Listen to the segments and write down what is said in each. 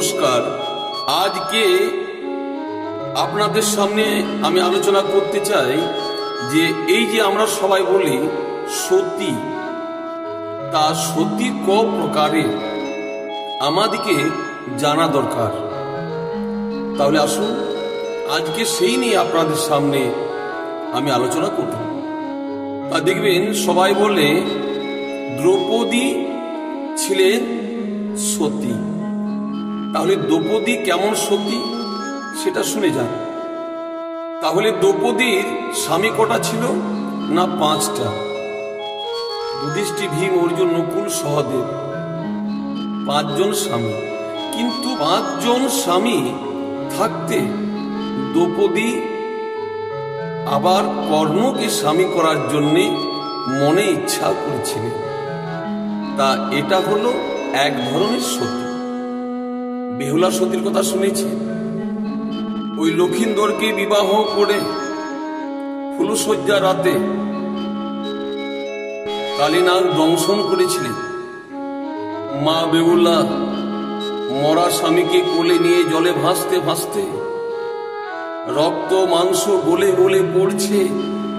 নমস্কার। আজকে আপনাদের সামনে আমি আলোচনা করতে চাই যে এই যে আমরা সবাই বলি সতী, তা সতী ক প্রকারের আমাদেরকে জানা দরকার। তাহলে আসুন আজকে সেই নিয়ে আপনাদের সামনে আমি আলোচনা করব। তা দেখবেন সবাই বলে দ্রৌপদী ছিলেন সতী। তাহলে দ্রৌপদী কেমন সতী সেটা শুনে যান। তাহলে দ্রৌপদীর স্বামী কটা ছিল না? 5টা। যুধিষ্ঠির, ভীম, অর্জুন, নকুল, সহদেব, 5 জন স্বামী। কিন্তু 5 জন স্বামী থাকতে দ্রৌপদী আবার কর্ণকে স্বামী করার জন্য মনে ইচ্ছা করেছিলেন। তা এটা হলো এক ধরনের সতী। বেহুলা সতীর কথা শুনেছি। ওই লক্ষিন্দরকে বিবাহ করে ফুলশয্যা রাতে কালীনাগ দংশন করেছিলেন। মা বেহুলা মরা স্বামীকে কোলে নিয়ে জলে ভাসতে ভাসতে রক্ত মাংস গলে গলে পড়ছে,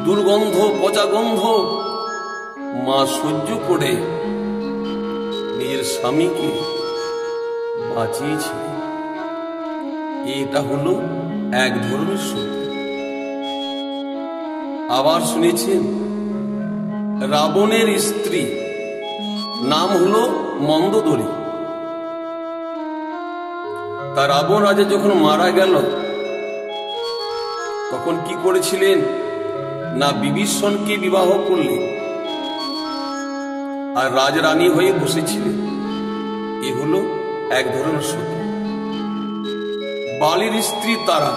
দুর্গন্ধ, পচা গন্ধ। মা সহ্য করে নিজের স্বামীকে বাঁচিয়েছিলেন। এটা হলো এক ধরনের সতী। আবার শুনেছেন রাবণের স্ত্রী নাম হলো মন্দোদরী। তা রাবণ রাজা যখন মারা গেল তখন কি করেছিলেন না বিভীষণকে বিবাহ করলেন আর রাজরানী হয়ে বসেছিলেন। এ হলো এক ধরনের সতী। বালির স্ত্রী তারা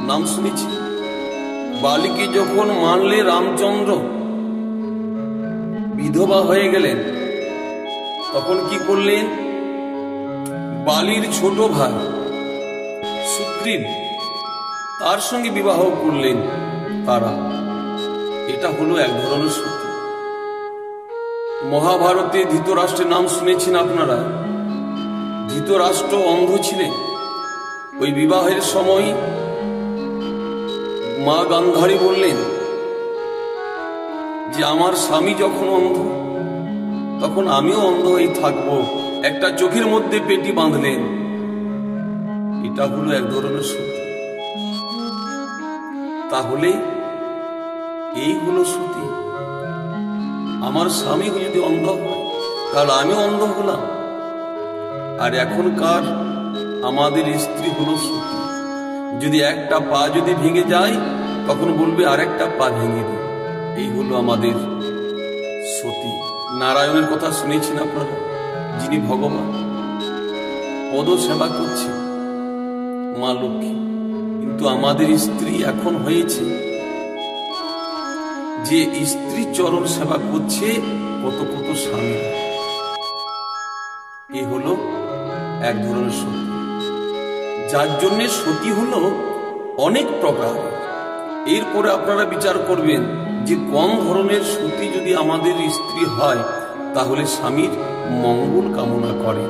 নাম শুনেছি। বালিকে যখন মানলে রামচন্দ্র বিধবা হয়ে গেলেন তখন কি করলেন? বালির ছোট ভাই সুগ্রীব তার সঙ্গে বিবাহ করলেন তারা। এটা হলো এক ধরনের সতী। মহাভারতে ধৃতরাষ্ট্রের নাম শুনেছেন আপনারা। ধৃতরাষ্ট্র অন্ধ ছিলেন। ওই বিবাহের সময় মা গান্ধারী বললেন যে আমার স্বামী যখন অন্ধ তখন আমিও অন্ধ হয়ে থাকবো। একটা চোখের মধ্যে পেটি বাঁধলেন। এটা হলো এক ধরনের সতী। তাহলে এই হলো সতী। আমার স্বামী যদি অন্ধ হয় তাহলে আমিও অন্ধ হলাম। আর এখনকার আমাদের স্ত্রী হলো সতী। যদি একটা পা যদি ভেঙে যায় তখন বলবে আরেকটা পা ভেঙে দিই। এই হলো আমাদের সতী। নারায়ণের কথা শুনেছেন আপনারা, যিনি ভগবান পদ সেবা করছেন মা লক্ষ্মী। কিন্তু আমাদের স্ত্রী এখন হয়েছে যে স্ত্রী চরণ সেবা করছে কত কত স্বামী। এ হলো এক ধরনের সতী। যার জন্য সতী হলো অনেক প্রকার। এরপরে আপনারা বিচার করবেন যে কোন ধরনের সতী যদি আমাদের স্ত্রী হয় তাহলে স্বামীর মঙ্গল কামনা করে।